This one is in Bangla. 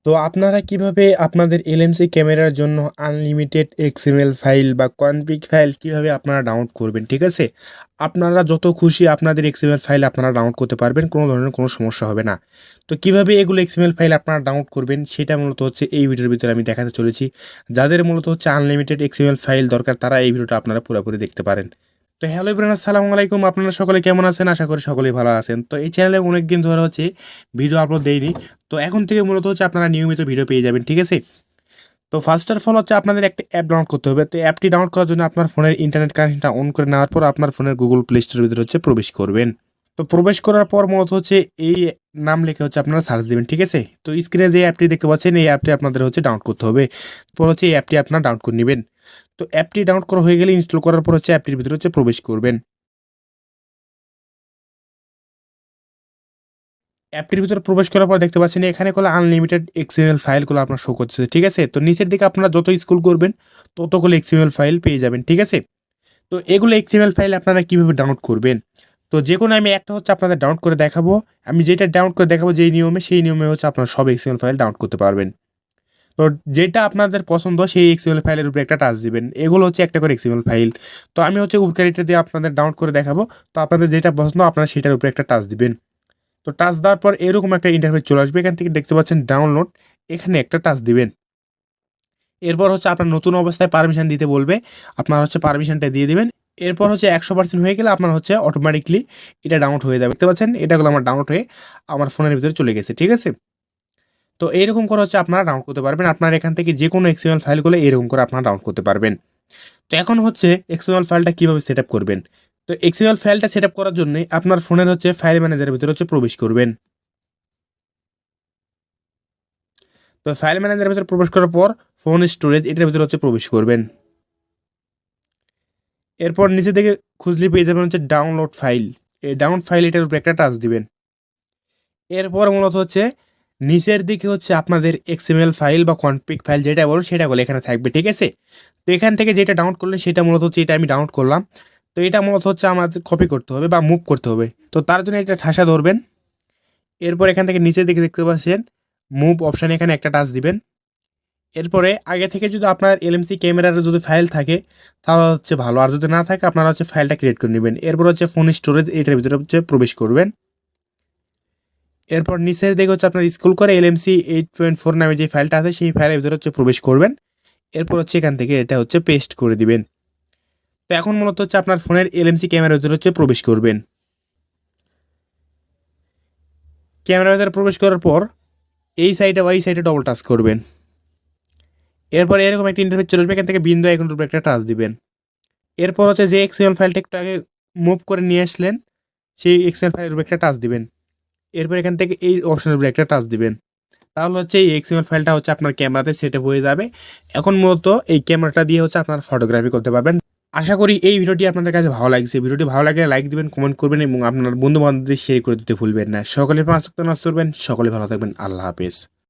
তো আপনারা কিভাবে আপনাদের এলএমসি ক্যামেরার জন্য আনলিমিটেড এক্সএমএল ফাইল বা কনফিগ ফাইল কিভাবে আপনারা ডাউনলোড করবেন, ঠিক আছে? আপনারা যত খুশি আপনাদের এক্সএমএল ফাইল আপনারা ডাউনলোড করতে পারবেন, কোনো ধরনের কোনো সমস্যা হবে না। তো কিভাবে এগুলো এক্সএমএল ফাইল আপনারা ডাউনলোড করবেন সেটা মূলত হচ্ছে এই ভিডিওর ভিতরে আমি দেখাতে চলেছি। যাদের মূলত হচ্ছে আনলিমিটেড এক্সএমএল ফাইল দরকার তারা এই ভিডিওটা আপনারা পুরোপুরি দেখতে পারেন। তো হ্যালো এভরিওয়ান, আসসালামু আলাইকুম। আপনারা সকলে কেমন আছেন? আশা করি সকলেই ভালো আছেন। তো এই চ্যানেলে অনেক দিন ধরে হচ্ছে ভিডিও আপলোড দেইনি, তো এখন থেকে মূলত হচ্ছে আপনারা নিয়মিত ভিডিও পেয়ে যাবেন, ঠিক আছে? তো ফার্স্ট অফ অল হচ্ছে আপনাদের একটা অ্যাপ ডাউনলোড করতে হবে। তো অ্যাপটি ডাউনলোড করার জন্য আপনার ফোনের ইন্টারনেট কানেকশনটা অন করে নেওয়ার পর আপনার ফোনের গুগল প্লে স্টোরের ভিতরে হচ্ছে প্রবেশ করবেন। তো প্রবেশ করার পর মূলত হচ্ছে এই নাম লিখে হচ্ছে আপনারা সার্চ দেবেন, ঠিক আছে? তো স্ক্রিনে যে অ্যাপটি দেখতে পাচ্ছেন এই অ্যাপটি আপনাদের হচ্ছে ডাউনলোড করতে হবে। পর হচ্ছে এই অ্যাপটি আপনারা ডাউনলোড করে নেবেন। তো অ্যাপটি ডাউনলোড করা হয়ে গেলে ইনস্টল করার পর হচ্ছে অ্যাপটির ভিতরে হচ্ছে প্রবেশ করবেন। অ্যাপটির ভিতরে প্রবেশ করার পর দেখতে পাচ্ছেন এখানে কোনো আনলিমিটেড এক্সএমএল ফাইলগুলো আপনার শো করছে, ঠিক আছে? তো নিচের দিকে আপনারা যত স্ক্রল করবেন ততগুলো এক্সএমএল ফাইল পেয়ে যাবেন, ঠিক আছে? তো এগুলো এক্সএমএল ফাইল আপনারা কীভাবে ডাউনলোড করবেন? তো যে কোনো আমি একটা হচ্ছে আপনাদের ডাউনলোড করে দেখাবো। আমি যেটা ডাউনলোড করে দেখাবো যেই নিয়মে, সেই নিয়মে হচ্ছে আপনারা সব এক্সএমএল ফাইল ডাউনলোড করতে পারবেন। তো যেটা আপনাদের পছন্দ সেই এক্সএমএল ফাইলের উপরে একটা টাচ দিবেন। এগুলো হচ্ছে একটা করে এক্সএমএল ফাইল। তো আমি হচ্ছে উপকারিতা দিয়ে আপনাদের ডাউনলোড করে দেখাবো। তো আপনাদের যেটা পছন্দ আপনারা সেটার উপরে একটা টাচ দিবেন। তো টাচ দেওয়ার পর এরকম একটা ইন্টারফেস চলে আসবে। এখান থেকে দেখতে পাচ্ছেন ডাউনলোড, এখানে একটা টাচ দিবেন। এরপর হচ্ছে আপনার নতুন অবস্থায় পারমিশন দিতে বলবে, আপনার হচ্ছে পারমিশনটা দিয়ে দিবেন। এরপর হচ্ছে 100% হয়ে গেলে আপনার হচ্ছে অটোমেটিকলি এটা ডাউনলোড হয়ে যাবে। দেখতে পাচ্ছেন এটাগুলো আমার ডাউনলোড হয়ে আমার ফোনের ভিতরে চলে গেছে, ঠিক আছে? তো এইরকম করে হচ্ছে আপনারা ডাউনলোড করতে পারবেন। আপনার এখান থেকে যে কোনো এক্সএমএল ফাইলগুলো এরকম করে আপনারা ডাউনলোড করতে পারবেন। তো এখন হচ্ছে এক্সএমএল ফাইলটা কীভাবে সেট আপ করবেন? তো এক্সএমএল ফাইলটা সেট আপ করার জন্যই আপনার ফোনের হচ্ছে ফাইল ম্যানেজারের ভিতরে হচ্ছে প্রবেশ করবেন। তো ফাইল ম্যানেজারের ভিতরে প্রবেশ করার পর ফোন স্টোরেজ এটার ভিতরে হচ্ছে প্রবেশ করবেন। এরপর নিচে থেকে খুঁজলে পেয়ে যাবেন হচ্ছে ডাউনলোড ফাইল। এই ডাউনলোড ফাইল এটার উপরে একটা টাচ দিবেন। এরপর মূলত হচ্ছে নিচের দিকে হচ্ছে আপনাদের এক্সএমএল ফাইল বা কনফিগ ফাইল যেটা বলুন সেটাগুলো এখানে থাকবে, ঠিক আছে? তো এখান থেকে যেটা ডাউনলোড করলেন সেটা মূলত হচ্ছে এটা আমি ডাউনলোড করলাম। তো এটা মূলত হচ্ছে আমাদের কপি করতে হবে বা মুভ করতে হবে। তো তার জন্য এটা ঠাসা ধরবেন। এরপর এখান থেকে নিচের দিকে দেখতে পাচ্ছেন মুভ অপশানে এখানে একটা টাচ দিবেন। এরপরে আগে থেকে যদি আপনার এলএমসি ক্যামেরার যদি ফাইল থাকে তাহলে হচ্ছে ভালো, আর যদি না থাকে আপনারা হচ্ছে ফাইলটা ক্রিয়েট করে নেবেন। এরপর হচ্ছে ফোন স্টোরেজ এটার ভিতরে হচ্ছে প্রবেশ করবেন। এরপর নিচের দিকে হচ্ছে আপনার স্ক্রল করে এলএমসি 8.4 নামে যে ফাইলটা আছে সেই ফাইলের ভিতরে হচ্ছে প্রবেশ করবেন। এরপর হচ্ছে এখান থেকে এটা হচ্ছে পেস্ট করে দিবেন। তো এখন মূলত হচ্ছে আপনার ফোনের এলএমসি ক্যামেরার ভিতরে হচ্ছে প্রবেশ করবেন। ক্যামেরার ভিতরে প্রবেশ করার পর এই সাইডে ওই সাইডে ডবল টাচ করবেন। এরপর এরকম একটা ইন্টারফেস চলে আসবে, এখান থেকে বিন্দু আইকনের উপরে একটা টাচ দিবেন। এরপর হচ্ছে যে এক্সএমএল ফাইলটা একটু আগে মুভ করে নিয়ে আসলেন সেই এক্সএমএল ফাইলের উপরে একটা টাচ দিবেন। এরপর এখান থেকে এই অপশনের উপরে একটা টাচ দিবেন। তাহলে হচ্ছে এই এক্সএমএল ফাইলটা হচ্ছে আপনার ক্যামেরাতে সেট আপ হয়ে যাবে। এখন মূলত এই ক্যামেরাটা দিয়ে হচ্ছে আপনার ফটোগ্রাফি করতে পারবেন। আশা করি এই ভিডিওটি আপনাদের কাছে ভালো লাগছে। ভিডিওটি ভালো লাগলে লাইক দিবেন, কমেন্ট করবেন এবং আপনার বন্ধু বান্ধবদের শেয়ার করে দিতে ভুলবেন না। সকলে পাঁচ নাচ করবেন, সকলে ভালো থাকবেন। আল্লাহ হাফেজ।